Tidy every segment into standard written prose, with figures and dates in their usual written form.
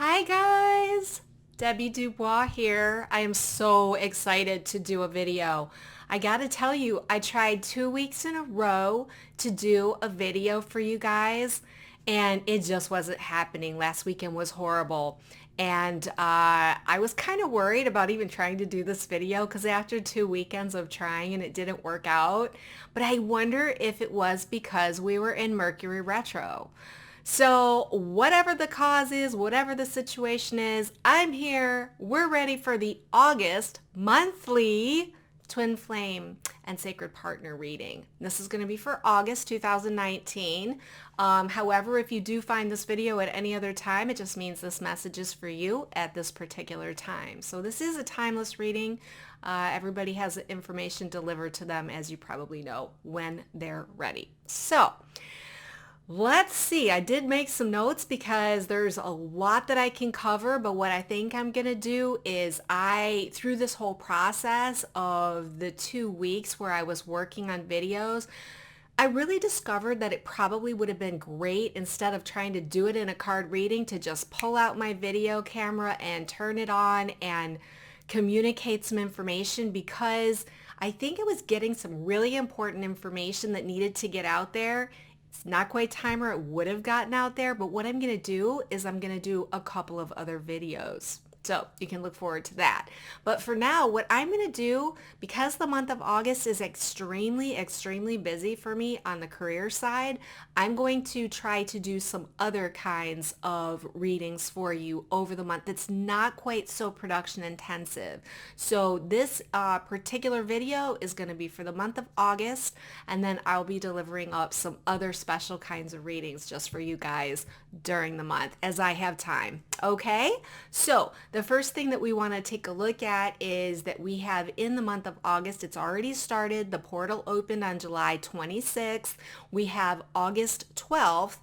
Hi guys, Debbie Dubois here. I am so excited to do a video. I gotta tell you, I tried 2 weeks in a row to do a video for you guys and it just wasn't happening. Last weekend was horrible. And I was kind of worried about even trying to do this video because after 2 weekends of trying and it didn't work out. But I wonder if it was because we were in Mercury retro. So whatever the cause is, whatever the situation is, I'm here. We're ready for the August monthly Twin Flame and Sacred Partner reading. This is going to be for August 2019. However, if you do find this video at any other time, it just means this message is for you at this particular time. So this is a timeless reading. Everybody has information delivered to them, as you probably know, when they're ready. So let's see. I did make some notes because there's a lot that I can cover, but what I think I'm going to do is through this whole process of the 2 weeks where I was working on videos, I really discovered that it probably would have been great instead of trying to do it in a card reading to just pull out my video camera and turn it on and communicate some information, because I think it was getting some really important information that needed to get out there. It's not quite time or it would have gotten out there, but what I'm going to do is I'm going to do a couple of other videos. So you can look forward to that. But for now, what I'm going to do, because the month of August is extremely, extremely busy for me on the career side, I'm going to try to do some other kinds of readings for you over the month that's not quite so production intensive. So this particular video is going to be for the month of August, and then I'll be delivering up some other special kinds of readings just for you guys during the month as I have time. Okay? So the first thing that we want to take a look at is that we have in the month of August, it's already started. The portal opened on July 26th. We have August 12th,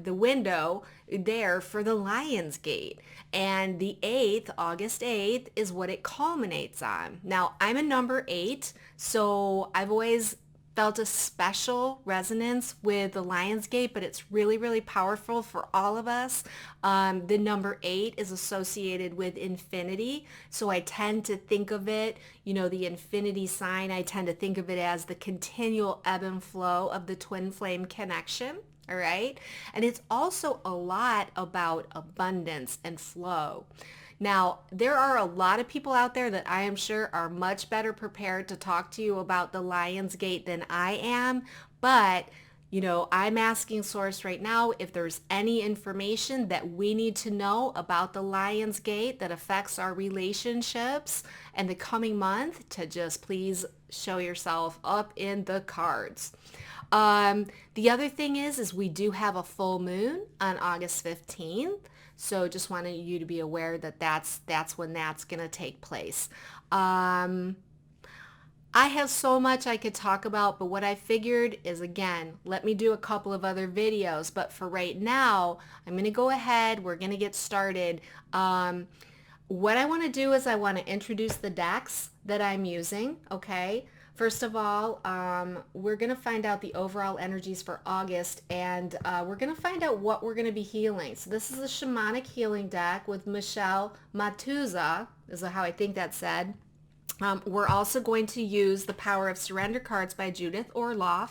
the window there for the Lion's Gate. And the 8th, August 8th, is what it culminates on. Now, I'm a number 8, so I've always felt a special resonance with the Lion's Gate, but it's really, really powerful for all of us. The number 8 is associated with infinity. So I tend to think of it, the infinity sign, I tend to think of it as the continual ebb and flow of the twin flame connection. All right. And it's also a lot about abundance and flow. Now, there are a lot of people out there that I am sure are much better prepared to talk to you about the Lion's Gate than I am, but I'm asking Source right now if there's any information that we need to know about the Lion's Gate that affects our relationships and the coming month, to just please show yourself up in the cards. The other thing is we do have a full moon on August 15th. So just wanted you to be aware that that's when that's going to take place. I have so much I could talk about, but what I figured is, again, let me do a couple of other videos. But for right now, I'm going to go ahead. We're going to get started. What I want to do is I want to introduce the decks that I'm using, okay? First of all, we're going to find out the overall energies for August, and we're going to find out what we're going to be healing. So this is a Shamanic Healing deck with Michelle Matuza, is how I think that's said. We're also going to use the Power of Surrender cards by Judith Orloff.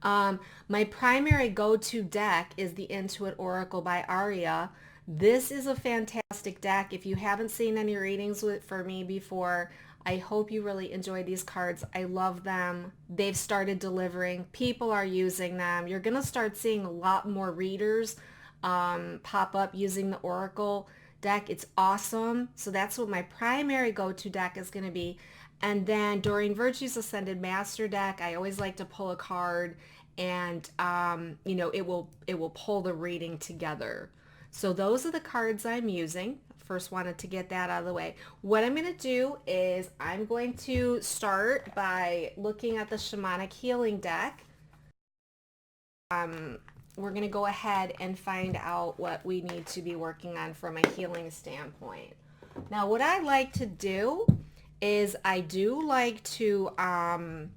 My primary go-to deck is the Intuit Oracle by Aria. This is a fantastic deck. If you haven't seen any readings for me before, I hope you really enjoy these cards. I love them. They've started delivering. People are using them. You're going to start seeing a lot more readers pop up using the Oracle deck. It's awesome. So that's what my primary go-to deck is going to be. And then during Virtue's Ascended Master deck, I always like to pull a card, and it will pull the reading together. So those are the cards I'm using. First wanted to get that out of the way. What I'm going to do is I'm going to start by looking at the Shamanic Healing deck. We're going to go ahead and find out what we need to be working on from a healing standpoint. Now, what I like to do is I do like to, hang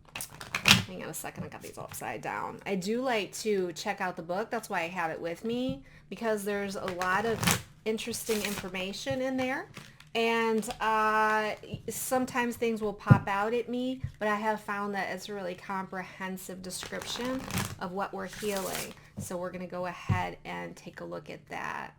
on a second, I got these upside down. I do like to check out the book. That's why I have it with me, because there's a lot of interesting information in there. And sometimes things will pop out at me, but I have found that it's a really comprehensive description of what we're healing. So we're going to go ahead and take a look at that.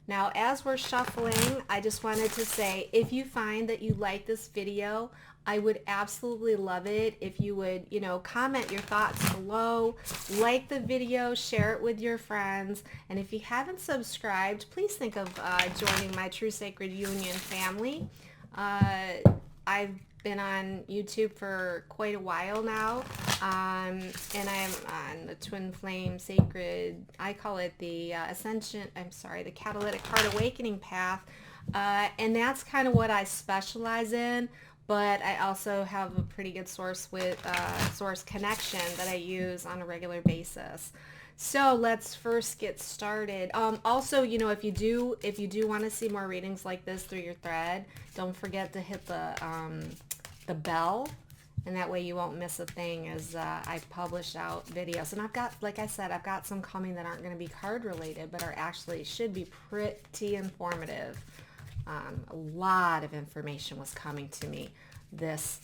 Now, as we're shuffling, I just wanted to say, if you find that you like this video, I would absolutely love it if you would, comment your thoughts below, like the video, share it with your friends, and if you haven't subscribed, please think of joining my True Sacred Union family. I've been on YouTube for quite a while now, and I'm on the Twin Flame Sacred, I call it the Ascension, the Catalytic Heart Awakening path, and that's kind of what I specialize in, but I also have a pretty good source with source connection that I use on a regular basis. So let's first get started. Also, if you do want to see more readings like this through your thread, don't forget to hit the bell, and that way you won't miss a thing as I publish out videos. And I've got, like I said, I've got some coming that aren't going to be card related, but should be pretty informative. A lot of information was coming to me this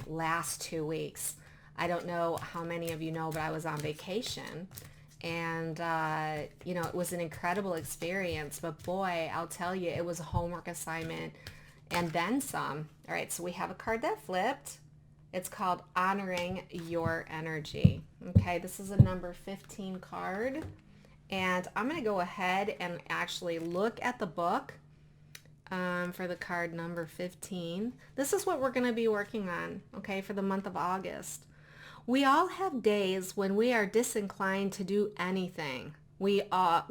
last 2 weeks. I don't know how many of you know, but I was on vacation, and it was an incredible experience, but boy, I'll tell you, it was a homework assignment and then some. All right, so we have a card that flipped. It's called Honoring Your Energy. Okay, this is a number 15 card, and I'm going to go ahead and actually look at the book for the card number 15. This is what we're going to be working on, okay, for the month of August. We all have days when we are disinclined to do anything. We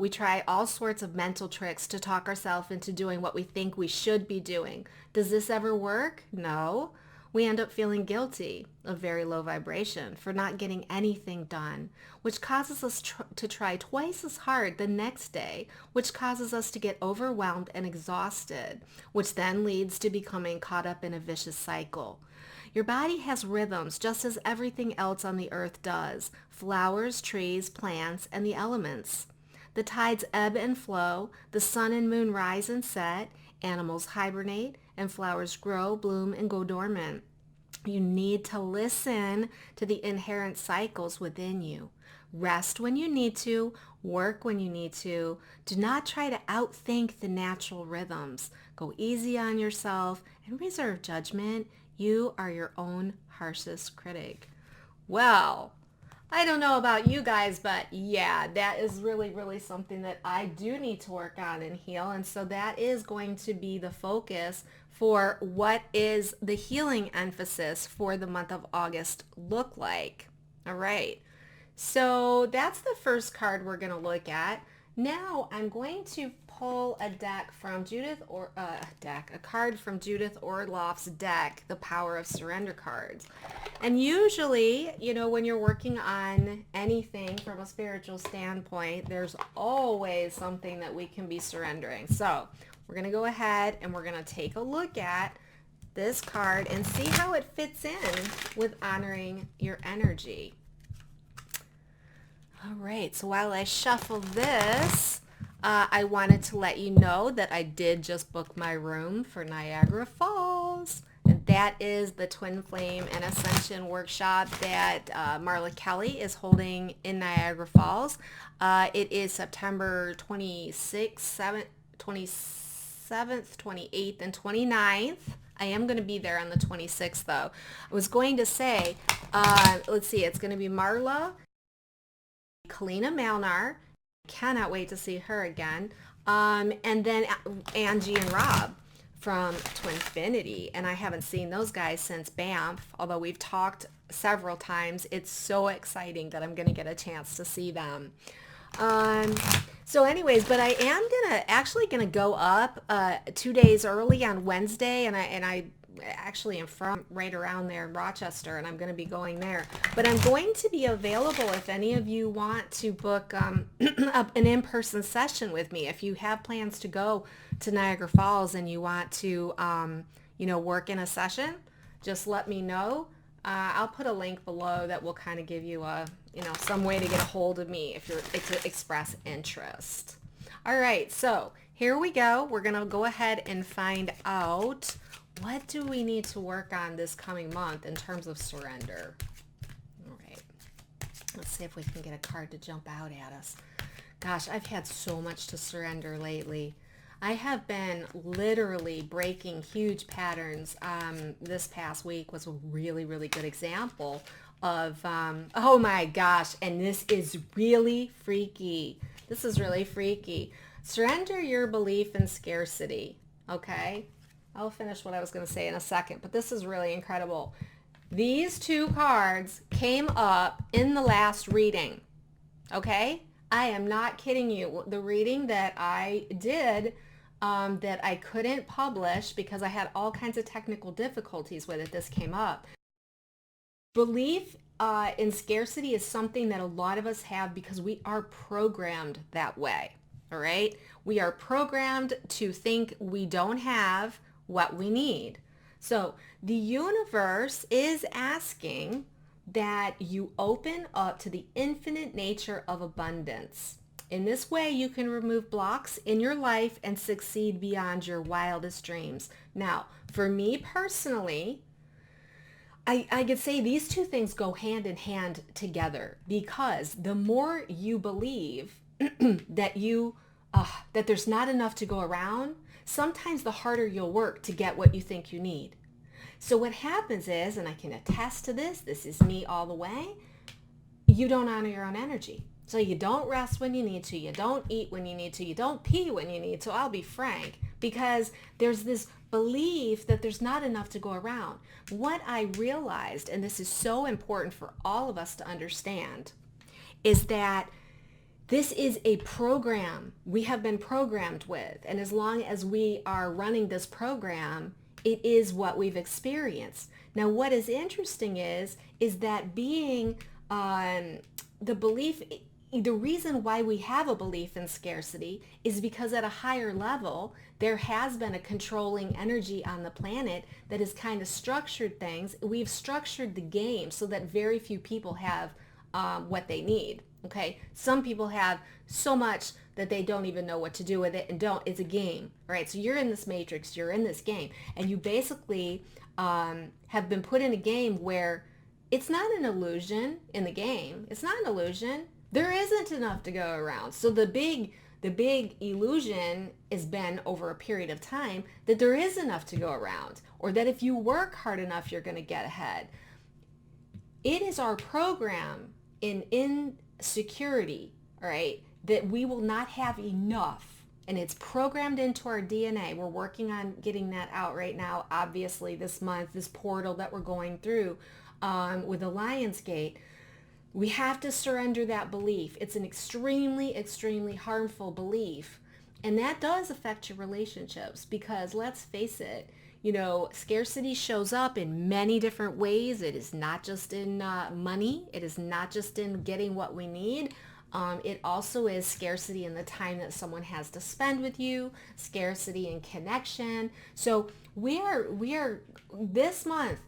try all sorts of mental tricks to talk ourselves into doing what we think we should be doing. Does this ever work? No. We end up feeling guilty, of very low vibration, for not getting anything done, which causes us to try twice as hard the next day, which causes us to get overwhelmed and exhausted, which then leads to becoming caught up in a vicious cycle. Your body has rhythms just as everything else on the earth does: flowers, trees, plants, and the elements. The tides ebb and flow, the sun and moon rise and set, animals hibernate, and flowers grow, bloom, and go dormant. You need to listen to the inherent cycles within you. Rest when you need to, work when you need to. Do not try to outthink the natural rhythms. Go easy on yourself and reserve judgment. You are your own harshest critic. Well, I don't know about you guys, but yeah, that is really, really something that I do need to work on and heal. And so that is going to be the focus for what is the healing emphasis for the month of August look like. All right. So that's the first card we're going to look at. Now I'm going to pull a card from Judith Orloff's deck, The Power of Surrender cards. And usually, when you're working on anything from a spiritual standpoint, there's always something that we can be surrendering. So we're going to go ahead and we're going to take a look at this card and see how it fits in with honoring your energy. All right, so while I shuffle this, I wanted to let you know that I did just book my room for Niagara Falls. And that is the Twin Flame and Ascension workshop that Marla Kelly is holding in Niagara Falls. It is September 26th, 27th, 28th, and 29th. I am going to be there on the 26th, though. I was going to say, let's see, it's going to be Marla, Kalina Malnar. Cannot wait to see her again. And then Angie and Rob from Twinfinity. And I haven't seen those guys since Banff, although we've talked several times. It's so exciting that I'm going to get a chance to see them. So anyways, but I am actually gonna go up 2 days early on Wednesday, and I actually am from right around there in Rochester, and I'm going to be going there. But I'm going to be available if any of you want to book an in-person session with me. If you have plans to go to Niagara Falls and you want to, work in a session, just let me know. I'll put a link below that will kind of give you some way to get a hold of me if you're to express interest. All right, so here we go. We're going to go ahead and find out what do we need to work on this coming month in terms of surrender. All right. Let's see if we can get a card to jump out at us. Gosh, I've had so much to surrender lately. I have been literally breaking huge patterns. This past week was a really, really good example of, oh my gosh, and this is really freaky. This is really freaky. Surrender your belief in scarcity, okay? I'll finish what I was going to say in a second, but this is really incredible. These two cards came up in the last reading, okay? I am not kidding you. The reading that I did that I couldn't publish because I had all kinds of technical difficulties with it, this came up. Belief in scarcity is something that a lot of us have because we are programmed that way, all right? We are programmed to think we don't have what we need. So the universe is asking that you open up to the infinite nature of abundance. In this way, you can remove blocks in your life and succeed beyond your wildest dreams. Now, for me personally, I could say these two things go hand in hand together, because the more you believe that that there's not enough to go around, sometimes the harder you'll work to get what you think you need. So what happens is, and I can attest to this is me all the way, you don't honor your own energy. So you don't rest when you need to, you don't eat when you need to, you don't pee when you need to, I'll be frank, because there's this belief that there's not enough to go around. What I realized, and this is so important for all of us to understand, is that this is a program we have been programmed with. And as long as we are running this program, it is what we've experienced. Now, what is interesting is that being the belief, the reason why we have a belief in scarcity is because at a higher level, there has been a controlling energy on the planet that has kind of structured things. We've structured the game so that very few people have what they need. Okay, some people have so much that they don't even know what to do with it, and it's a game, right? So you're in this matrix, you're in this game, and you basically have been put in a game where it's not an illusion in the game. It's not an illusion. There isn't enough to go around. So the big illusion has been over a period of time that there is enough to go around, or that if you work hard enough, you're going to get ahead. It is our program in insecurity, all right, that we will not have enough. And it's programmed into our DNA. We're working on getting that out right now. Obviously, this month, this portal that we're going through with the Lion's Gate, we have to surrender that belief. It's an extremely, extremely harmful belief. And that does affect your relationships because, let's face it, scarcity shows up in many different ways. It is not just in money. It is not just in getting what we need. It also is scarcity in the time that someone has to spend with you, scarcity in connection. So we are this month,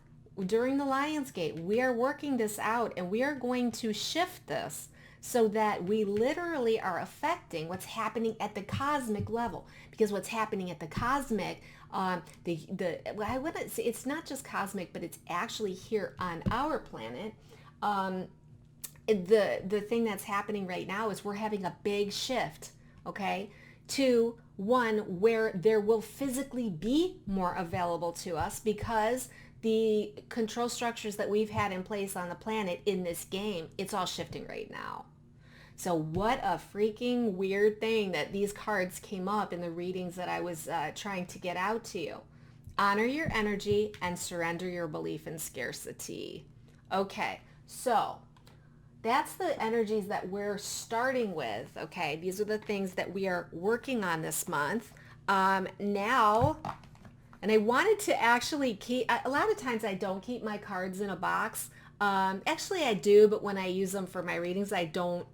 during the Lion's Gate, we are working this out, and we are going to shift this so that we literally are affecting what's happening at the cosmic level. Because what's happening at the cosmic, I wouldn't say it's not just cosmic, but it's actually here on our planet. The thing that's happening right now is we're having a big shift, okay, to one where there will physically be more available to us, because the control structures that we've had in place on the planet in this game, it's all shifting right now. So what a freaking weird thing that these cards came up in the readings that I was trying to get out to you. Honor your energy and surrender your belief in scarcity. Okay, so that's the energies that we're starting with, okay? These are the things that we are working on this month. Now, and I wanted to actually keep, a lot of times I don't keep my cards in a box. Actually I do, but when I use them for my readings, I don't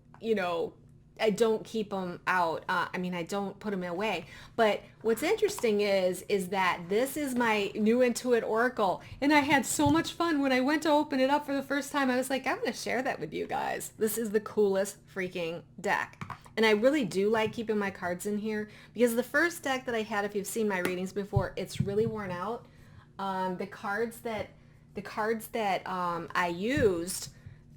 keep them out. I don't put them away. But what's interesting is that this is my new Intuit Oracle. And I had so much fun when I went to open it up for the first time. I was like, I'm going to share that with you guys. This is the coolest freaking deck. And I really do like keeping my cards in here because the first deck that I had, if you've seen my readings before, it's really worn out. The cards that I used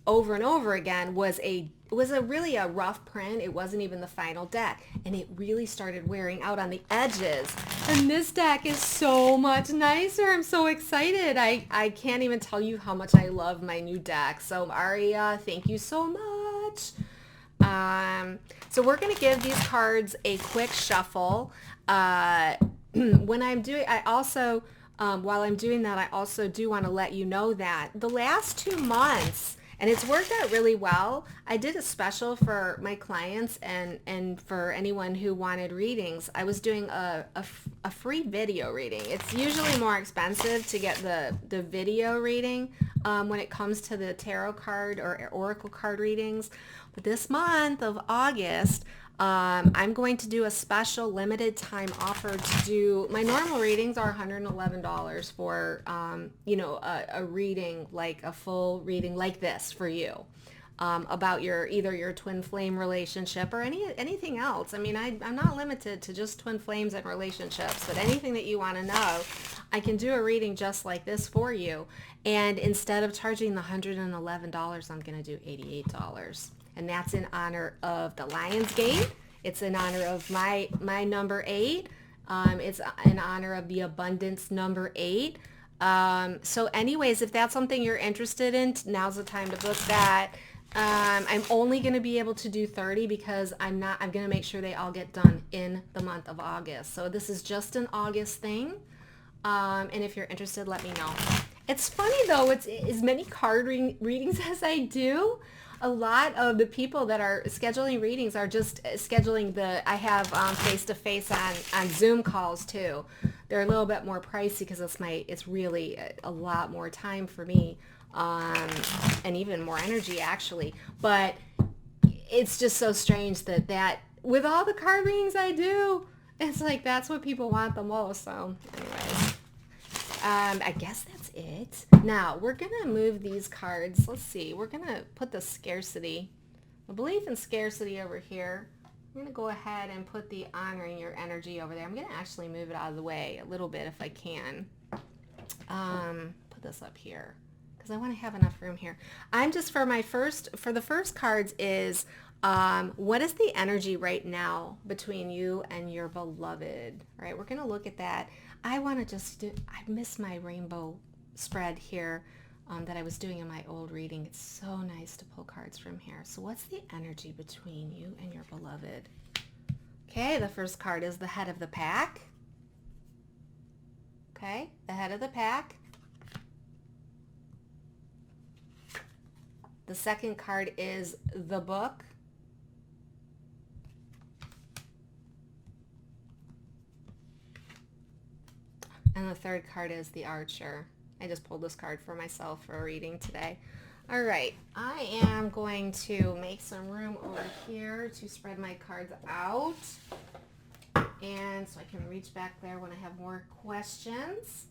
over and over again was a really a rough print. It wasn't even the final deck, and it really started wearing out on the edges. And this deck is so much nicer. I'm so excited. I can't even tell you how much I love my new deck. So Aria, thank you so much. So we're going to give these cards a quick shuffle. When I'm doing, I also, while I'm doing that, I also do want to let you know that the last 2 months, and it's worked out really well. I did a special for my clients and for anyone who wanted readings. I was doing a free video reading. It's usually more expensive to get the video reading when it comes to the tarot card or oracle card readings. But this month of August, I'm going to do a special limited time offer to do, my normal readings are $111 for, a reading, like a full reading like this for you, about either your twin flame relationship or anything else. I mean, I'm not limited to just twin flames and relationships, but anything that you want to know, I can do a reading just like this for you. And instead of charging the $111, I'm going to do $88. And that's in honor of the Lion's Gate. It's in honor of my number 8. It's in honor of the abundance number 8. So anyways, if that's something you're interested in, now's the time to book that. I'm only going to be able to do 30 because I'm going to make sure they all get done in the month of August. So this is just an August thing. And if you're interested, let me know. It's funny though, it's as many card readings as I do. A lot of the people that are scheduling readings are just scheduling I have face-to-face on Zoom calls too. They're a little bit more pricey because it's really a lot more time for me, and even more energy actually. But it's just so strange that with all the card readings I do, it's like that's what people want the most. So anyways, I guess that's it. Now we're gonna move these cards. Let's see, we're gonna put the scarcity, the belief in scarcity over here. I'm gonna go ahead and put the honoring your energy over there. I'm gonna actually move it out of the way a little bit if I can. Put this up here because I want to have enough room here. I'm just for the first cards is what is the energy right now between you and your beloved? All right, we're gonna look at that. I want to I miss my rainbow spread here that I was doing in my old reading. It's so nice to pull cards from here. So what's the energy between you and your beloved? Okay, the first card is the head of the pack. Okay, the head of the pack. The second card is the book. And the third card is the Archer. I just pulled this card for myself for a reading today. All right, I am going to make some room over here to spread my cards out. And so I can reach back there when I have more questions.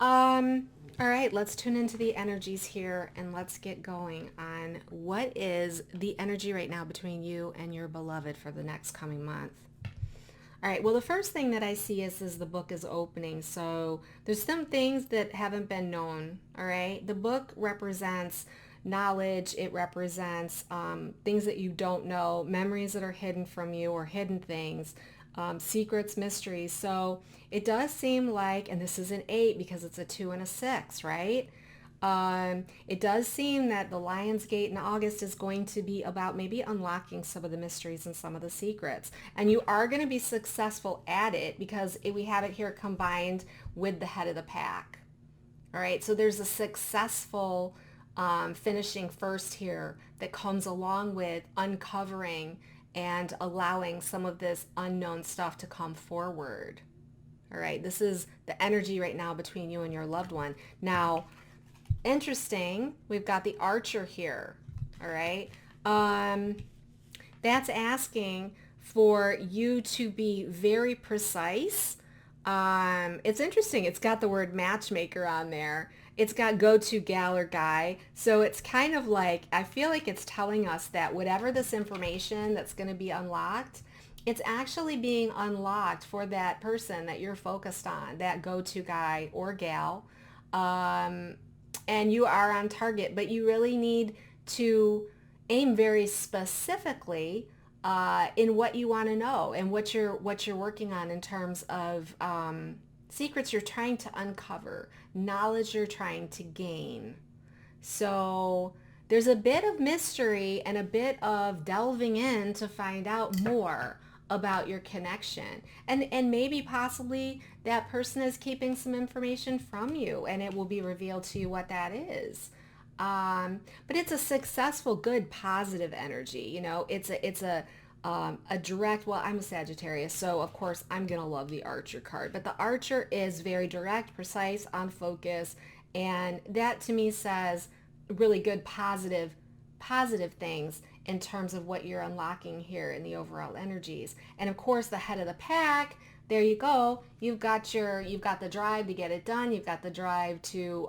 All right, let's tune into the energies here and let's get going on what is the energy right now between you and your beloved for the next coming month. All right, well, the first thing that I see is the book is opening. So there's some things that haven't been known, all right? The book represents knowledge. It represents things that you don't know, memories that are hidden from you or hidden things, secrets, mysteries. So it does seem like, and this is an 8 because it's a 2 and a 6, right? It does seem that the Lion's Gate in August is going to be about maybe unlocking some of the mysteries and some of the secrets. And you are going to be successful at it because we have it here combined with the head of the pack. All right, so there's a successful finishing first here that comes along with uncovering and allowing some of this unknown stuff to come forward. All right, this is the energy right now between you and your loved one. Now, interesting, we've got the Archer here, all right? That's asking for you to be very precise It's interesting. It's got the word matchmaker on there. It's got go-to gal or guy. So it's kind of like, I feel like it's telling us that whatever this information that's going to be unlocked, it's actually being unlocked for that person that you're focused on, that go-to guy or gal. Um, and you are on target, but you really need to aim very specifically in what you want to know and what you're working on in terms of secrets you're trying to uncover, knowledge you're trying to gain. So there's a bit of mystery and a bit of delving in to find out more about your connection. And maybe possibly that person is keeping some information from you and it will be revealed to you what that is. But it's a successful, good, positive energy. You know, it's a direct, well, I'm a Sagittarius, so of course I'm going to love the Archer card. But the Archer is very direct, precise, on focus. And that to me says really good, positive things in terms of what you're unlocking here in the overall energies. And of course, the head of the pack, there you go. You've got the drive to get it done. You've got the drive to,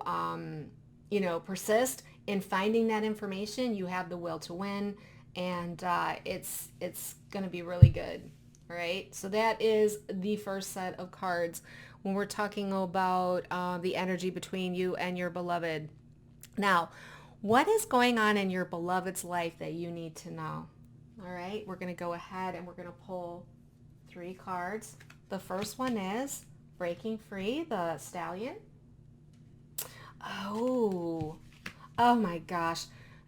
persist in finding that information. You have the will to win, and it's going to be really good. All right. So that is the first set of cards when we're talking about the energy between you and your beloved. Now, what is going on in your beloved's life that you need to know? All right, we're going to go ahead and we're going to pull 3 cards. The first one is Breaking Free, the Stallion. Oh my gosh.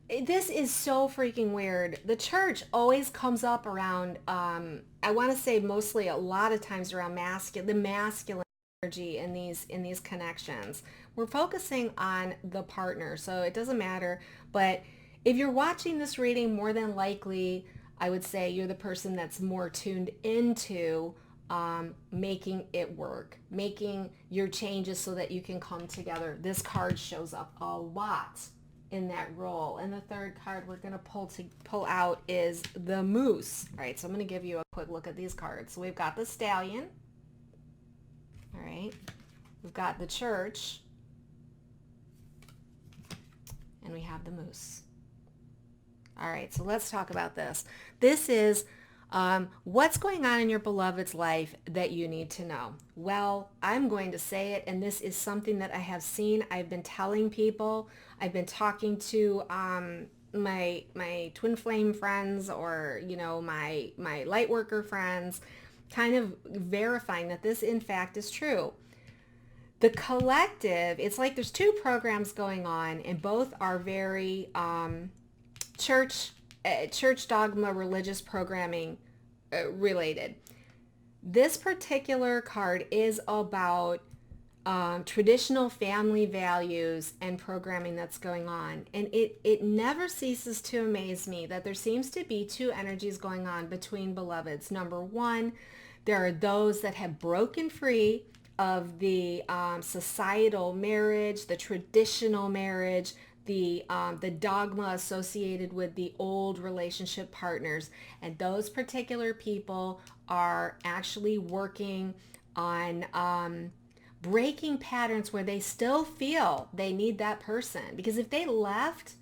This is so freaking weird. The church always comes up around, I want to say mostly a lot of times around the masculine energy in these connections. We're focusing on the partner, so it doesn't matter. But if you're watching this reading, more than likely, I would say you're the person that's more tuned into making it work, making your changes so that you can come together. This card shows up a lot in that role. And the third card we're going to pull out is the Moose. All right, so I'm going to give you a quick look at these cards. So we've got the Stallion. All right, we've got the Church, and we have the Moose. All right, so let's talk about this. This is what's going on in your beloved's life that you need to know. Well, I'm going to say it, and this is something that I have seen. I've been telling people. I've been talking to my twin flame friends, or my light worker friends, kind of verifying that this in fact is true. The collective, it's like there's 2 programs going on, and both are very church dogma, religious programming related. This particular card is about traditional family values and programming that's going on. And it never ceases to amaze me that there seems to be 2 energies going on between beloveds. Number 1, there are those that have broken free of the societal marriage, the traditional marriage, the dogma associated with the old relationship partners. And those particular people are actually working on breaking patterns where they still feel they need that person. Because if they left,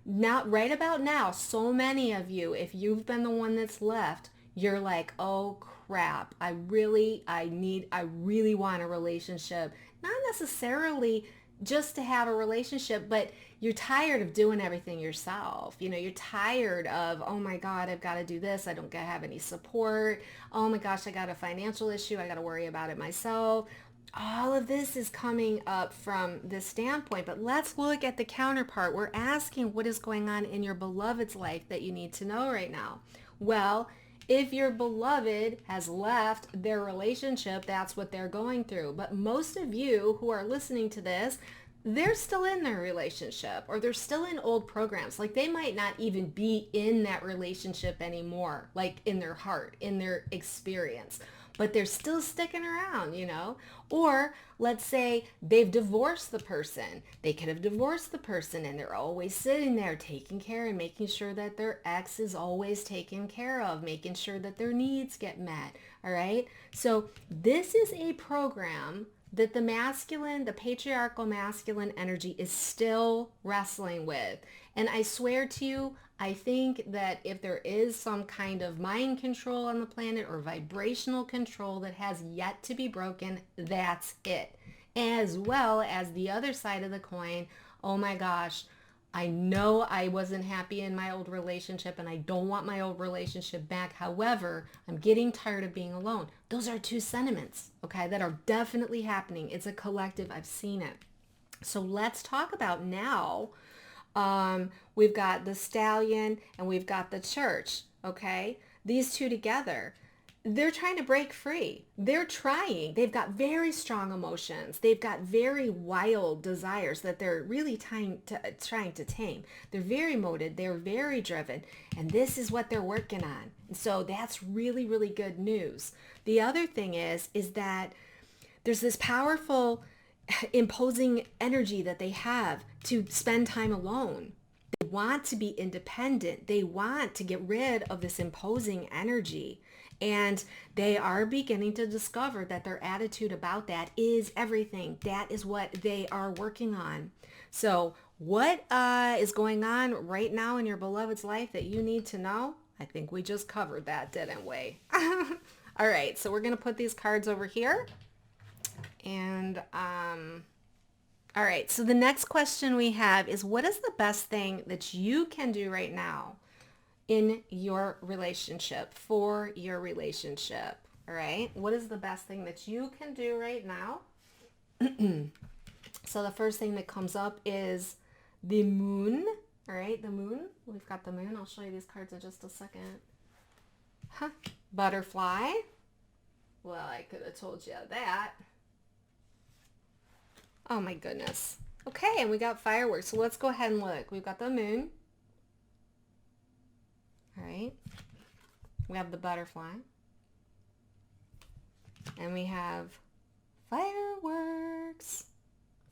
now, right about now, so many of you, if you've been the one that's left, you're like, oh crap, I really want a relationship. Not necessarily just to have a relationship, but you're tired of doing everything yourself. You're tired of, oh my God, I've got to do this. I don't have any support. Oh my gosh, I got a financial issue. I got to worry about it myself. All of this is coming up from this standpoint, but let's look at the counterpart. We're asking what is going on in your beloved's life that you need to know right now. Well, if your beloved has left their relationship, that's what they're going through. But most of you who are listening to this, they're still in their relationship, or they're still in old programs. Like they might not even be in that relationship anymore, like in their heart, in their experience, but they're still sticking around, you know? Or let's say they've divorced the person. They could have divorced the person and they're always sitting there taking care and making sure that their ex is always taken care of, making sure that their needs get met. All right. So this is a program that the masculine, the patriarchal masculine energy is still wrestling with. And I swear to you, I think that if there is some kind of mind control on the planet or vibrational control that has yet to be broken, that's it. As well as the other side of the coin, oh my gosh, I know I wasn't happy in my old relationship and I don't want my old relationship back. However, I'm getting tired of being alone. Those are two sentiments, okay, that are definitely happening. It's a collective. I've seen it. So let's talk about now. We've got the stallion and we've got the church, okay? These two together. They're trying to break free. They're trying. They've got very strong emotions. They've got very wild desires that they're really trying to tame. They're very motivated. They're very driven. And this is what they're working on. So that's really, really good news. The other thing is that there's this powerful imposing energy that they have to spend time alone. They want to be independent. They want to get rid of this imposing energy. And they are beginning to discover that their attitude about that is everything. That is what they are working on. So what is going on right now in your beloved's life that you need to know? I think we just covered that, didn't we? All right, so we're going to put these cards over here. And all right, so the next question we have is, what is the best thing that you can do right now in your relationship, for your relationship? All right, what is the best thing that you can do right now? So the first thing that comes up is the moon. All right, the moon. We've got the moon. I'll show you these cards in just a second. Butterfly. Well, I could have told you that. Oh my goodness. Okay, and we got fireworks. So let's go ahead and look. We've got the moon. All right. We have the butterfly. And we have fireworks.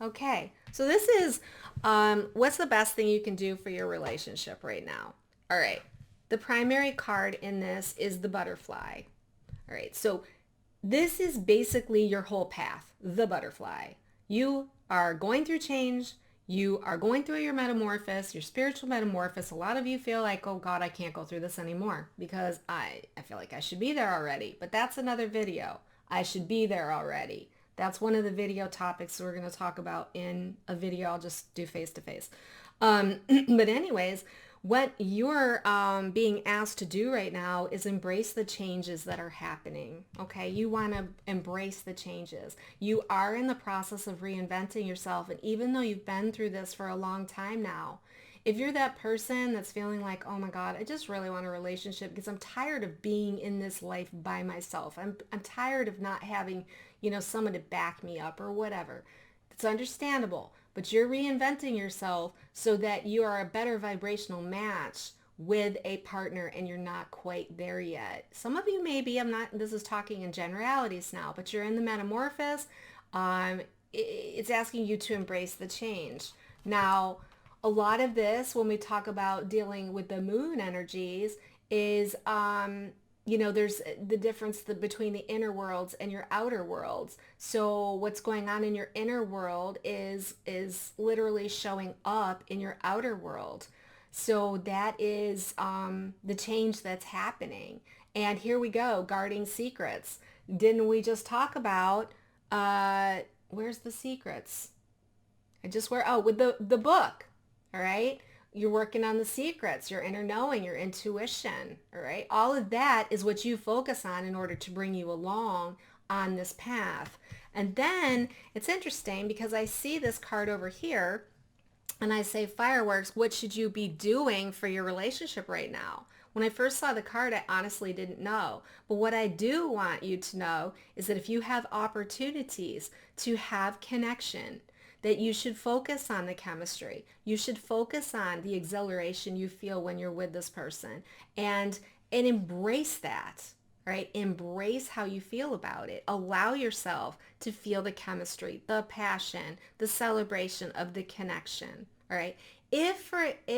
Okay, so this is what's the best thing you can do for your relationship right now? All right, the primary card in this is the butterfly. All right, so this is basically your whole path, the butterfly. You are going through change. You are going through your metamorphosis, your spiritual metamorphosis. A lot of you feel like, oh God, I can't go through this anymore because I feel like I should be there already. But that's another video. I should be there already. That's one of the video topics we're going to talk about in a video. I'll just do face-to-face. But anyways, what you're being asked to do right now is embrace the changes that are happening. Okay, you want to embrace the changes. You are in the process of reinventing yourself. And even though you've been through this for a long time now, if you're that person that's feeling like, oh my God, I just really want a relationship because I'm tired of being in this life by myself. I'm tired of not having, someone to back me up or whatever. It's understandable, but you're reinventing yourself so that you are a better vibrational match with a partner and you're not quite there yet. Some of you maybe, this is talking in generalities now, but you're in the metamorphosis. It's asking you to embrace the change. Now, a lot of this, when we talk about dealing with the moon energies, is, there's the difference between the inner worlds and your outer worlds. So what's going on in your inner world is literally showing up in your outer world. So that is the change that's happening. And here we go, guarding secrets. Didn't we just talk about, where's the secrets? With the book. All right. You're working on the secrets, your inner knowing, your intuition. All right. All of that is what you focus on in order to bring you along on this path. And then it's interesting because I see this card over here and I say fireworks. What should you be doing for your relationship right now? When I first saw the card, I honestly didn't know. But what I do want you to know is that if you have opportunities to have connection, that you should focus on the chemistry. You should focus on the exhilaration you feel when you're with this person and embrace that, right? Embrace how you feel about it. Allow yourself to feel the chemistry, the passion, the celebration of the connection, all right? If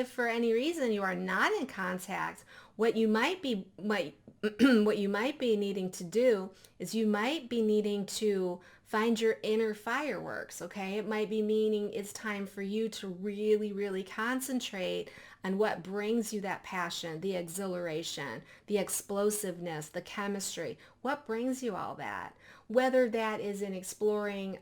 for any reason you are not in contact, what you might be what you might be needing to do is you might be needing to find your inner fireworks, okay? It might be meaning it's time for you to really, really concentrate on what brings you that passion, the exhilaration, the explosiveness, the chemistry. What brings you all that? Whether that is in exploring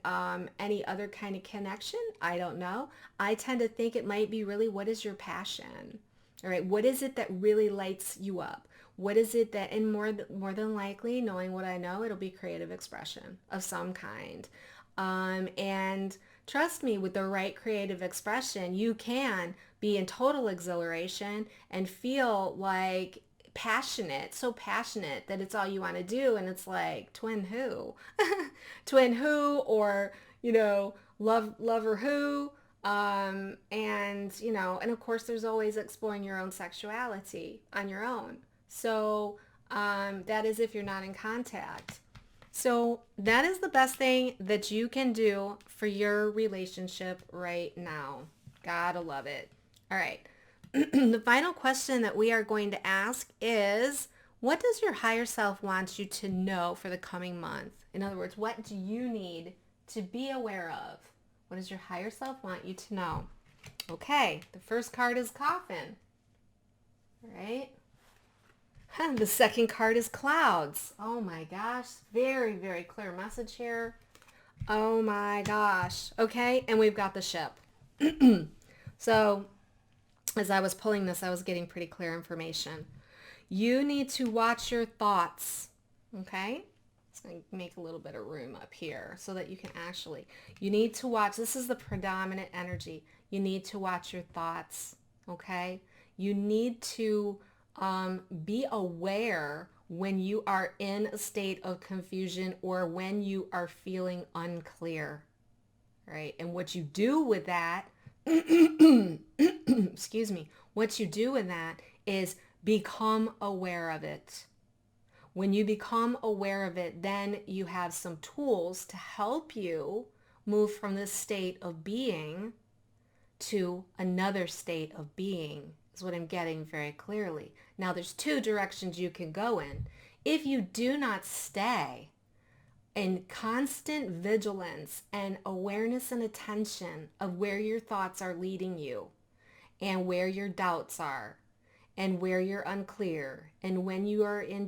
any other kind of connection, I don't know. I tend to think it might be really, what is your passion? All right, what is it that really lights you up? What is it that, and more than likely, knowing what I know, it'll be creative expression of some kind. And trust me, with the right creative expression, you can be in total exhilaration and feel like passionate, so passionate that it's all you want to do. And it's like, twin who? Twin who, or, lover who? And of course there's always exploring your own sexuality on your own. So that is if you're not in contact. So that is the best thing that you can do for your relationship right now. Gotta love it. All right. The final question that we are going to ask is, what does your higher self want you to know for the coming month? In other words, what do you need to be aware of? What does your higher self want you to know? Okay, the first card is Coffin. All right. The second card is Clouds. Oh my gosh, very, very clear message here. Oh my gosh. Okay, and we've got the Ship. So, as I was pulling this, I was getting pretty clear information. You need to watch your thoughts, okay? It's going to make a little bit of room up here so that you can actually, you need to watch, this is the predominant energy. You need to watch your thoughts, okay? You need to be aware when you are in a state of confusion or when you are feeling unclear, right? And what you do with that, excuse me, what you do with that is become aware of it. When you become aware of it, then you have some tools to help you move from this state of being to another state of being, is what I'm getting very clearly. Now, there's two directions you can go in. If you do not stay in constant vigilance and awareness and attention of where your thoughts are leading you and where your doubts are and where you're unclear and when you are in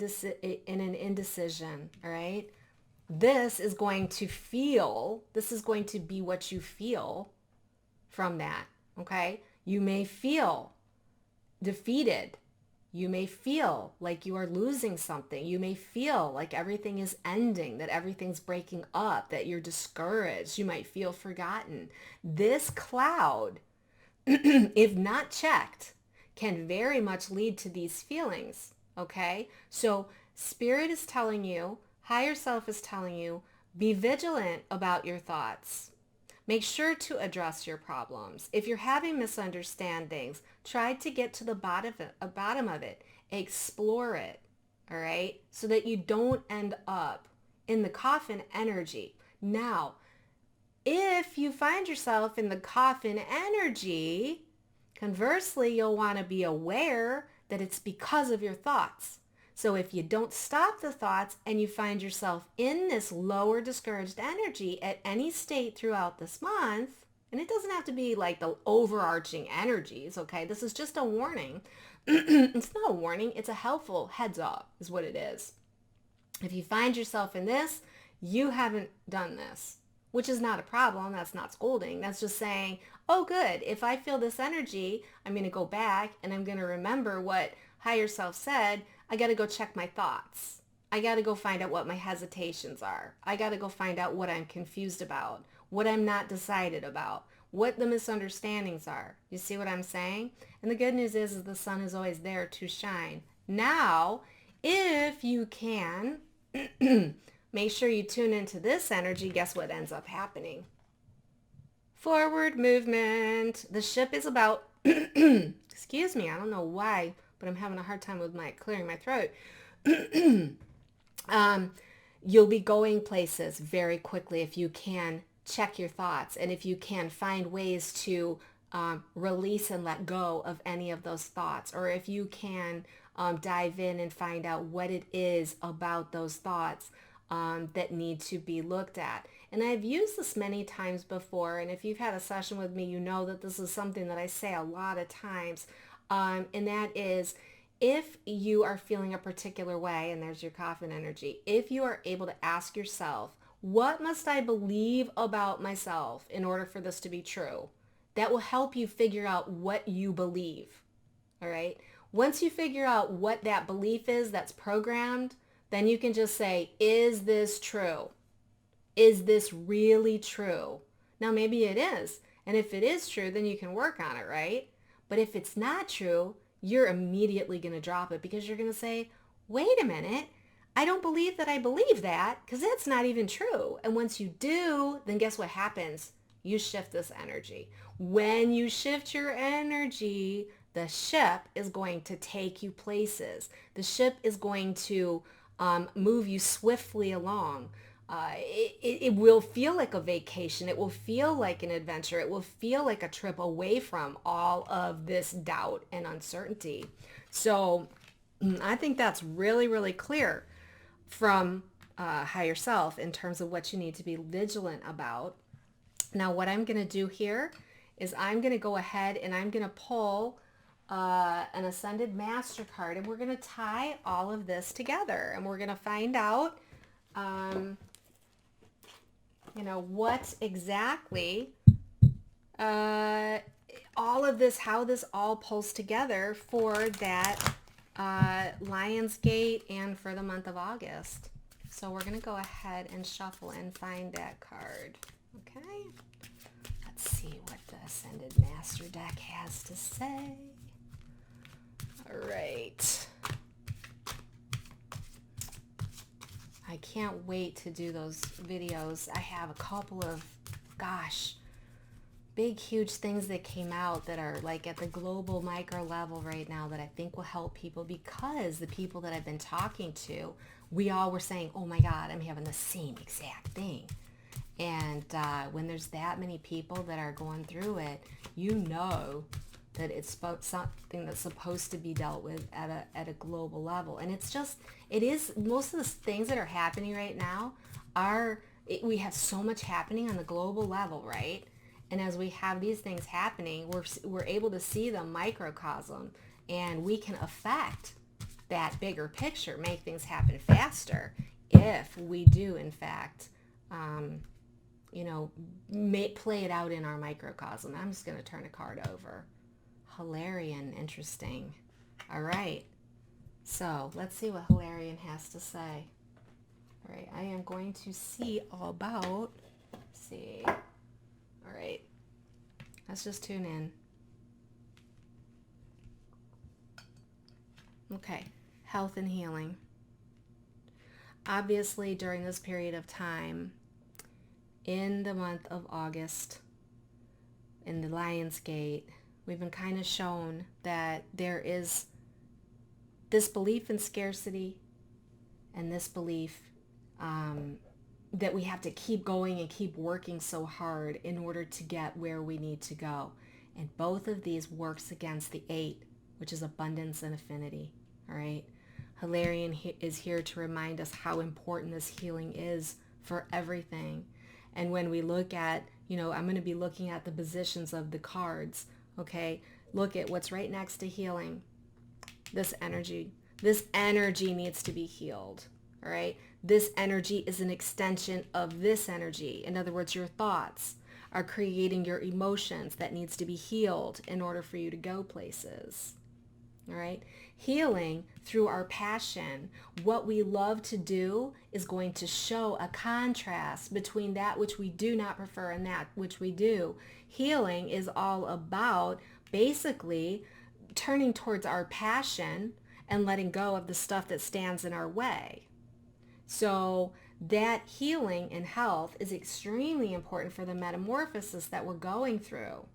an indecision, all right? This is going to be what you feel from that, okay? You may feel defeated. You may feel like you are losing something. You may feel like everything is ending, that everything's breaking up, that you're discouraged. You might feel forgotten. This cloud, if not checked, can very much lead to these feelings, okay? So Spirit is telling you, higher self is telling you, be vigilant about your thoughts. Make sure to address your problems. If you're having misunderstandings, try to get to the bottom of it. Explore it, all right? So that you don't end up in the coffin energy. Now, if you find yourself in the coffin energy, conversely, you'll want to be aware that it's because of your thoughts. So if you don't stop the thoughts and you find yourself in this lower discouraged energy at any state throughout this month, and it doesn't have to be like the overarching energies, okay? This is just a warning. It's not a warning. It's a helpful heads up is what it is. If you find yourself in this, you haven't done this, which is not a problem. That's not scolding. That's just saying, oh, good. If I feel this energy, I'm going to go back and I'm going to remember what higher self said. I got to go check my thoughts. I got to go find out what my hesitations are. I got to go find out what I'm confused about, what I'm not decided about, what the misunderstandings are. You see what I'm saying? And the good news is the sun is always there to shine. Now, if you can, make sure you tune into this energy. Guess what ends up happening? Forward movement. The ship is about, excuse me, I don't know why, but I'm having a hard time with clearing my throat. You'll be going places very quickly if you can check your thoughts and if you can find ways to release and let go of any of those thoughts, or if you can dive in and find out what it is about those thoughts that need to be looked at. And I've used this many times before, and if you've had a session with me, you know that this is something that I say a lot of times, and that is, if you are feeling a particular way, and there's your coffin energy, if you are able to ask yourself, what must I believe about myself in order for this to be true? That will help you figure out what you believe, all right? Once you figure out what that belief is that's programmed, then you can just say, is this true? Is this really true? Now, maybe it is. And if it is true, then you can work on it, right? But if it's not true, you're immediately going to drop it because you're going to say, wait a minute, I don't believe that I believe that because that's not even true. And once you do, then guess what happens? You shift this energy. When you shift your energy, the ship is going to take you places. The ship is going to move you swiftly along. It will feel like a vacation. It will feel like an adventure. It will feel like a trip away from all of this doubt and uncertainty. So I think that's really, really clear from higher self in terms of what you need to be vigilant about. Now, what I'm going to do here is I'm going to go ahead and I'm going to pull an Ascended Master card, and we're going to tie all of this together, and we're going to find out what exactly all of this, how this all pulls together for that Lionsgate and for the month of August. So we're going to go ahead and shuffle and find that card. Okay. Let's see what the Ascended Master deck has to say. All right. I can't wait to do those videos. I have a couple of, big, huge things that came out that are like at the global micro level right now that I think will help people, because the people that I've been talking to, we all were saying, oh my God, I'm having the same exact thing. And when there's that many people that are going through it, you know that it's something that's supposed to be dealt with at a global level. And it is, most of the things that are happening right now we have so much happening on the global level, right? And as we have these things happening, we're able to see the microcosm, and we can affect that bigger picture, make things happen faster if we do, in fact, play it out in our microcosm. I'm just going to turn a card over. Hilarion, interesting. All right. So let's see what Hilarion has to say. All right. I am going to see all about, see. All right. Let's just tune in. Okay. Health and healing. Obviously, during this period of time, in the month of August, in the Lionsgate, we've been kind of shown that there is this belief in scarcity and this belief that we have to keep going and keep working so hard in order to get where we need to go. And both of these works against the 8, which is abundance and affinity. All right. Hilarion is here to remind us how important this healing is for everything. And when we look at, I'm going to be looking at the positions of the cards. Okay. Look at what's right next to healing. This energy. This energy needs to be healed. All right. This energy is an extension of this energy. In other words, your thoughts are creating your emotions that needs to be healed in order for you to go places. All right. Healing through our passion, what we love to do, is going to show a contrast between that which we do not prefer and that which we do. Healing is all about basically turning towards our passion and letting go of the stuff that stands in our way. So that healing and health is extremely important for the metamorphosis that we're going through.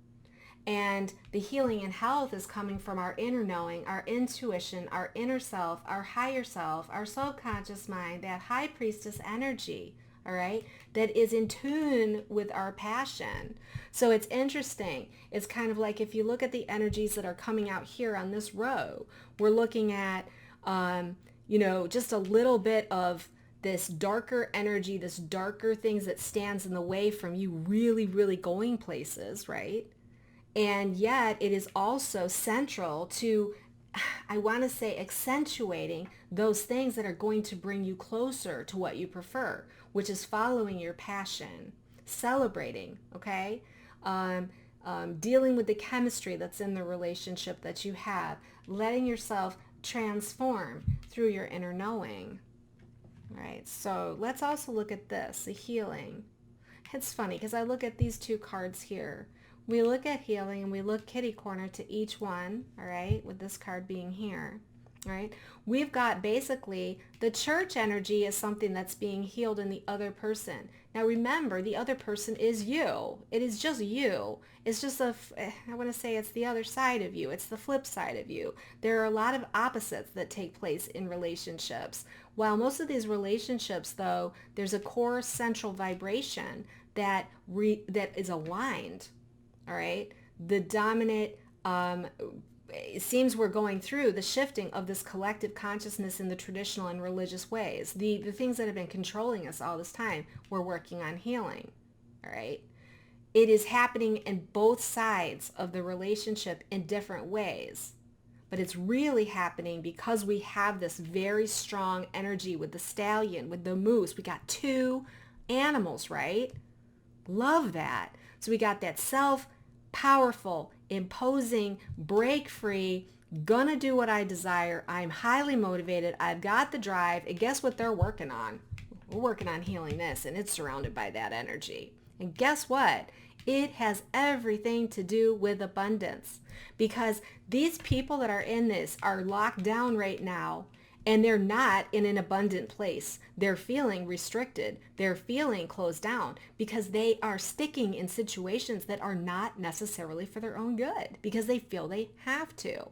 And the healing and health is coming from our inner knowing, our intuition, our inner self, our higher self, our subconscious mind, that high priestess energy, all right, that is in tune with our passion. So it's interesting. It's kind of like if you look at the energies that are coming out here on this row, we're looking at, just a little bit of this darker energy, this darker things that stands in the way from you really, really going places, right? And yet it is also central to, I want to say, accentuating those things that are going to bring you closer to what you prefer, which is following your passion, celebrating, okay? Dealing with the chemistry that's in the relationship that you have, letting yourself transform through your inner knowing. All right, so let's also look at this, the healing. It's funny because I look at these two cards here. We look at healing and we look kitty corner to each one, all right, with this card being here, all right? We've got basically the church energy is something that's being healed in the other person. Now remember, the other person is you. It is just you. It's just I want to say it's the other side of you. It's the flip side of you. There are a lot of opposites that take place in relationships. While most of these relationships, though, there's a core central vibration that is aligned. All right, the dominant, it seems we're going through the shifting of this collective consciousness in the traditional and religious ways. The things that have been controlling us all this time, we're working on healing. All right, it is happening in both sides of the relationship in different ways. But it's really happening because we have this very strong energy with the stallion, with the moose. We got two animals, right? Love that. So we got that powerful, imposing, break free, gonna do what I desire. I'm highly motivated. I've got the drive. And guess what they're working on? We're working on healing this, and it's surrounded by that energy. And guess what? It has everything to do with abundance, because these people that are in this are locked down right now, and they're not in an abundant place. They're feeling restricted. They're feeling closed down because they are sticking in situations that are not necessarily for their own good because they feel they have to.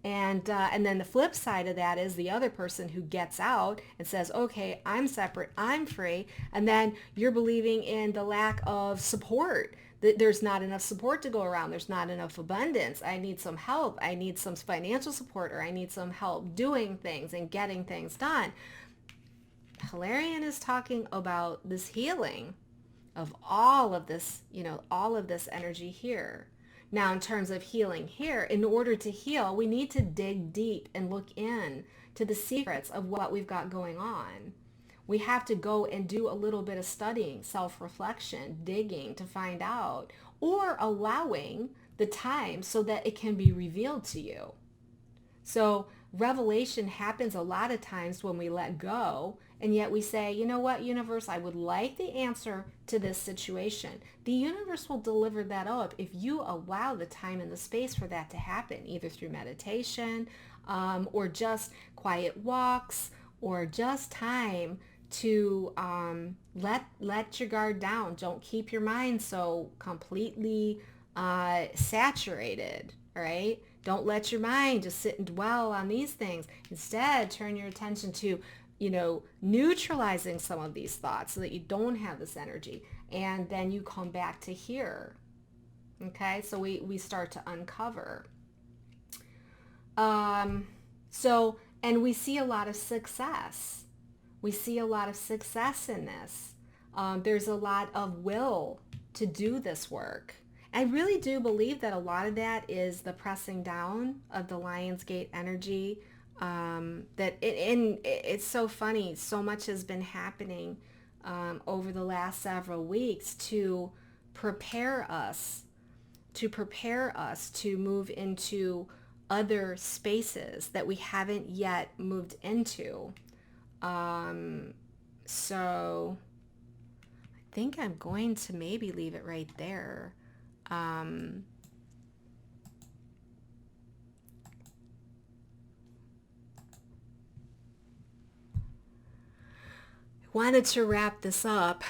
And then the flip side of that is the other person who gets out and says, okay, I'm separate, I'm free. And then you're believing in the lack of support. There's not enough support to go around. There's not enough abundance. I need some help. I need some financial support, or I need some help doing things and getting things done. Hilarion is talking about this healing of all of this, all of this energy here. Now, in terms of healing here, in order to heal, we need to dig deep and look in to the secrets of what we've got going on. We have to go and do a little bit of studying, self-reflection, digging to find out, or allowing the time so that it can be revealed to you. So revelation happens a lot of times when we let go, and yet we say, you know what, universe, I would like the answer to this situation. The universe will deliver that up if you allow the time and the space for that to happen, either through meditation, or just quiet walks, or just time to let your guard down. Don't keep your mind so completely saturated, right? Don't let your mind just sit and dwell on these things. Instead, turn your attention to, neutralizing some of these thoughts so that you don't have this energy. And then you come back to here. Okay, so we start to uncover. And we see a lot of success. We see a lot of success in this. There's a lot of will to do this work. I really do believe that a lot of that is the pressing down of the Lionsgate energy. It's so funny. So much has been happening over the last several weeks to prepare us to move into other spaces that we haven't yet moved into. So I think I'm going to maybe leave it right there. wanted to wrap this up,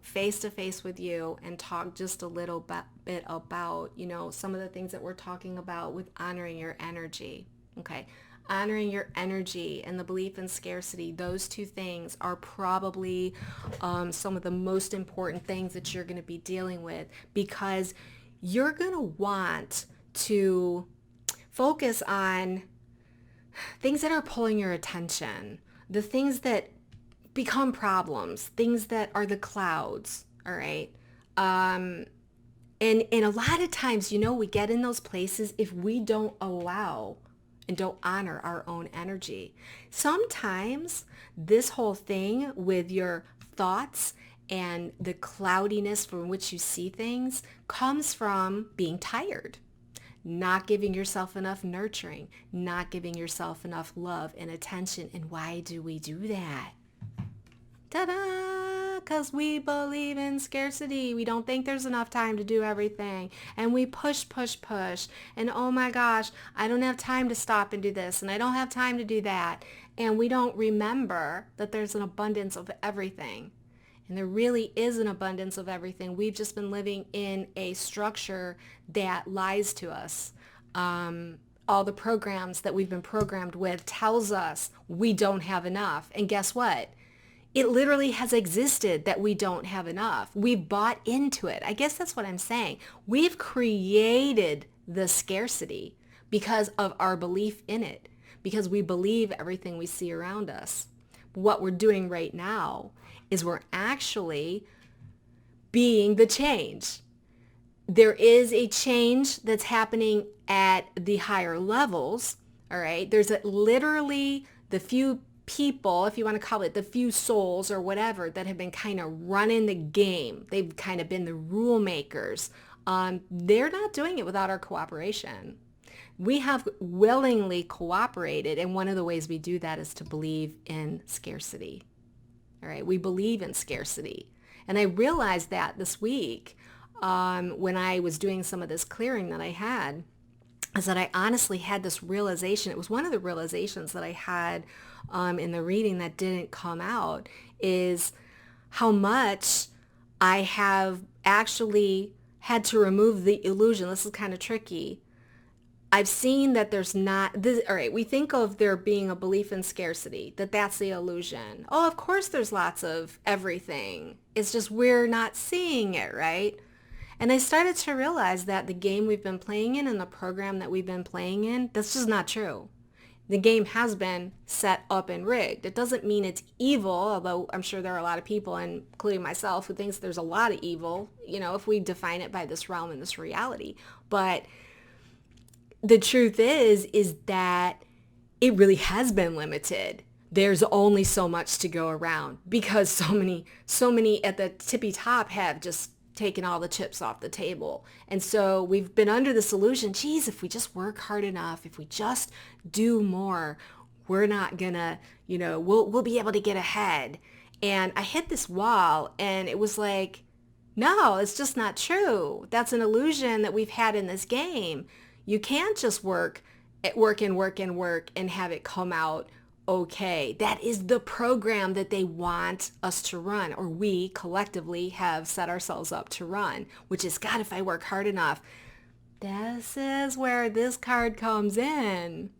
face to face with you and talk just a little bit about, some of the things that we're talking about with honoring your energy. Okay. Honoring your energy and the belief in scarcity. Those two things are probably some of the most important things that you're going to be dealing with, because you're going to want to focus on things that are pulling your attention, the things that become problems, things that are the clouds, all right? And a lot of times, we get in those places if we don't allow and don't honor our own energy. Sometimes this whole thing with your thoughts and the cloudiness from which you see things comes from being tired, not giving yourself enough nurturing, not giving yourself enough love and attention. And why do we do that? Ta-da! Because we believe in scarcity. We don't think there's enough time to do everything. And we push. And oh my gosh, I don't have time to stop and do this. And I don't have time to do that. And we don't remember that there's an abundance of everything. And there really is an abundance of everything. We've just been living in a structure that lies to us. All the programs that we've been programmed with tells us we don't have enough. And guess what? It literally has existed that we don't have enough. We've bought into it. I guess that's what I'm saying. We've created the scarcity because of our belief in it, because we believe everything we see around us. What we're doing right now is we're actually being the change. There is a change that's happening at the higher levels, all right? There's literally the few people, if you want to call it the few souls or whatever, that have been kind of running the game. They've kind of been the rule makers. They're not doing it without our cooperation. We have willingly cooperated, and one of the ways we do that is to believe in scarcity. All right, we believe in scarcity. And I realized that this week when I was doing some of this clearing that I had, is that I honestly had this realization. It was one of the realizations that I had in the reading that didn't come out, is how much I have actually had to remove the illusion. This is kind of tricky. I've seen that there's not, all right, we think of there being a belief in scarcity, that's the illusion. Oh, of course there's lots of everything. It's just we're not seeing it, right? And I started to realize that the game we've been playing in and the program that we've been playing in, that's just not true. The game has been set up and rigged. It doesn't mean it's evil, although I'm sure there are a lot of people, including myself, who thinks there's a lot of evil, if we define it by this realm and this reality. But the truth is that it really has been limited. There's only so much to go around because so many at the tippy top have just taken all the chips off the table. And so we've been under this illusion, geez, if we just work hard enough, if we just do more, we're not gonna, we'll be able to get ahead. And I hit this wall and it was like, no, it's just not true. That's an illusion that we've had in this game. You can't just work and have it come out okay. That is the program that they want us to run, or we collectively have set ourselves up to run, which is, God, if I work hard enough. This is where this card comes in.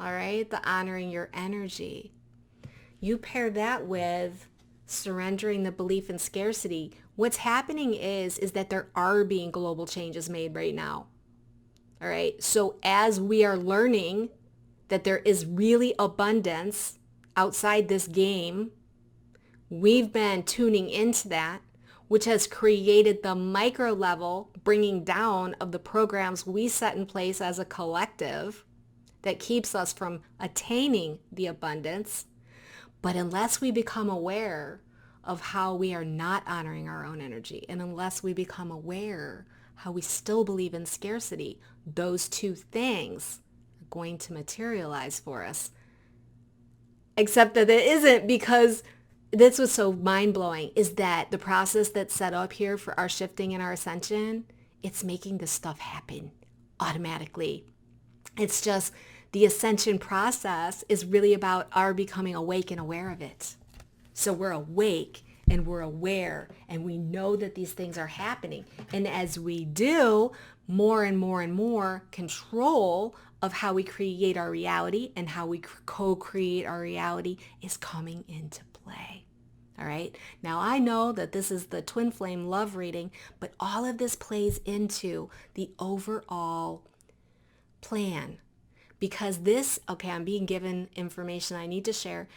All right, the honoring your energy. You pair that with surrendering the belief in scarcity. What's happening is that there are being global changes made right now. All right, so as we are learning that there is really abundance outside this game, we've been tuning into that, which has created the micro level bringing down of the programs we set in place as a collective that keeps us from attaining the abundance. But unless we become aware of how we are not honoring our own energy, and unless we become aware how we still believe in scarcity, those two things are going to materialize for us. Except that it isn't, because that's what's so mind-blowing, is that the process that's set up here for our shifting and our ascension, it's making this stuff happen automatically. It's just the ascension process is really about our becoming awake and aware of it. So we're awake and we're aware and we know that these things are happening. And as we do, more and more and more control of how we create our reality and how we co-create our reality is coming into play. All right. Now I know that this is the twin flame love reading, but all of this plays into the overall plan because this, okay, I'm being given information I need to share.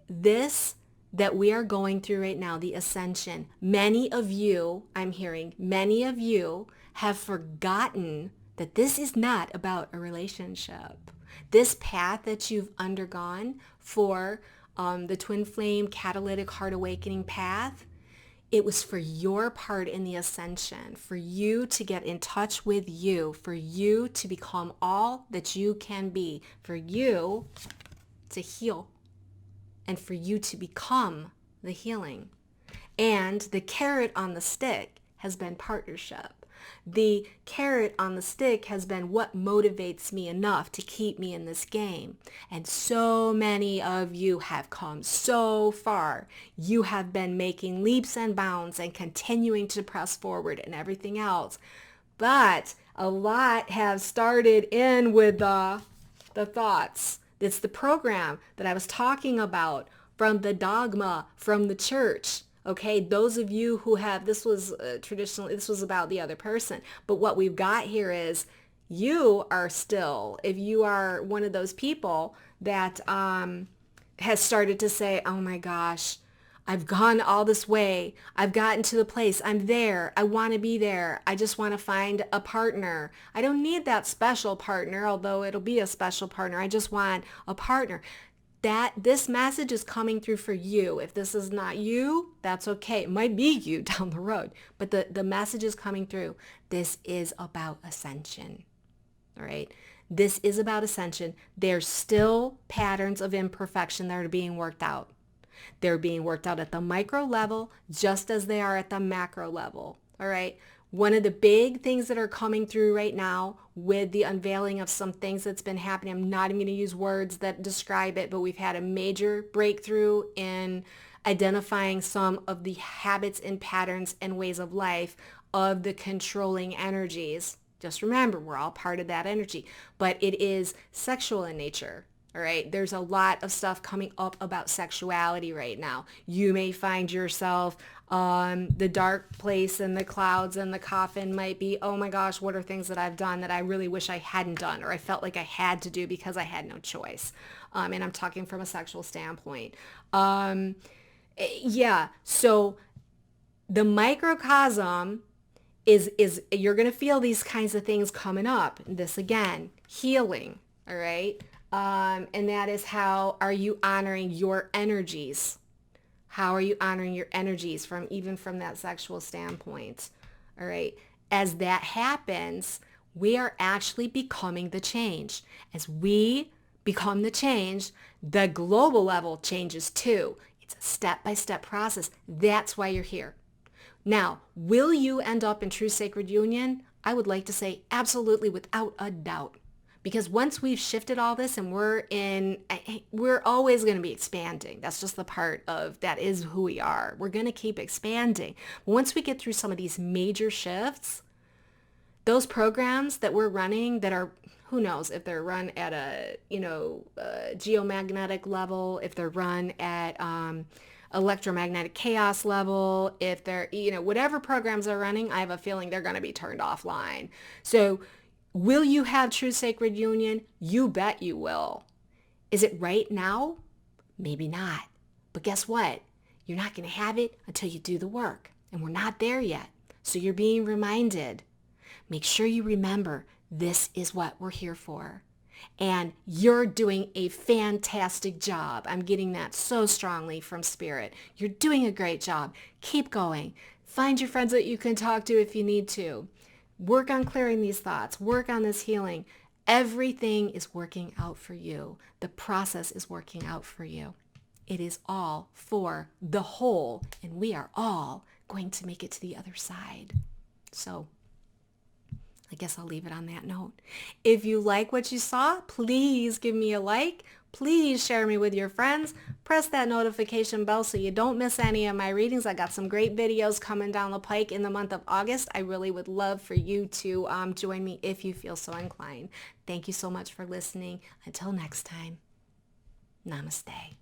This that we are going through right now, the ascension, many of you, I'm hearing, many of you have forgotten that this is not about a relationship. This path that you've undergone for the twin flame catalytic heart awakening path, it was for your part in the ascension, for you to get in touch with you, for you to become all that you can be, for you to heal, and for you to become the healing. And the carrot on the stick has been partnership. The carrot on the stick has been what motivates me enough to keep me in this game. And so many of you have come so far. You have been making leaps and bounds and continuing to press forward and everything else. But a lot have started in with the thoughts. It's the program that I was talking about from the dogma, from the church. Okay, those of you who have, this was traditionally, this was about the other person. But what we've got here is you are still, if you are one of those people that has started to say, oh my gosh, I've gone all this way. I've gotten to the place. I'm there. I want to be there. I just want to find a partner. I don't need that special partner, although it'll be a special partner. I just want a partner. That this message is coming through for you. If this is not you, that's okay. It might be you down the road, but the message is coming through. This is about ascension. All right. This is about ascension. There's still patterns of imperfection that are being worked out. They're being worked out at the micro level, just as they are at the macro level. All right. One of the big things that are coming through right now with the unveiling of some things that's been happening, I'm not even going to use words that describe it, but we've had a major breakthrough in identifying some of the habits and patterns and ways of life of the controlling energies. Just remember, we're all part of that energy, but it is sexual in nature. All right. There's a lot of stuff coming up about sexuality right now. You may find yourself the dark place and the clouds and the coffin might be, oh my gosh, what are things that I've done that I really wish I hadn't done or I felt like I had to do because I had no choice. And I'm talking from a sexual standpoint. Yeah. So the microcosm is you're going to feel these kinds of things coming up. This again, healing. All right. And that is how are you honoring your energies? How are you honoring your energies from even from that sexual standpoint? All right. As that happens, we are actually becoming the change. As we become the change, the global level changes too. It's a step-by-step process. That's why you're here. Now, will you end up in true sacred union? I would like to say absolutely without a doubt. Because once we've shifted all this and we're always going to be expanding. That's just the part of, that is who we are. We're going to keep expanding. Once we get through some of these major shifts, those programs that we're running that are, who knows if they're run at a, geomagnetic level, if they're run at electromagnetic chaos level, if they're, whatever programs are running, I have a feeling they're going to be turned offline. So will you have true sacred union? You bet you will. Is it right now? Maybe not. But guess what? You're not going to have it until you do the work. And we're not there yet. So you're being reminded. Make sure you remember this is what we're here for. And you're doing a fantastic job. I'm getting that so strongly from Spirit. You're doing a great job. Keep going. Find your friends that you can talk to if you need to. Work on clearing these thoughts. Work on this healing. Everything is working out for you. The process is working out for you. It is all for the whole, and we are all going to make it to the other side. So, I guess I'll leave it on that note. If you like what you saw, please give me a like. Please share me with your friends. Press that notification bell so you don't miss any of my readings. I got some great videos coming down the pike in the month of August. I really would love for you to join me if you feel so inclined. Thank you so much for listening. Until next time, namaste.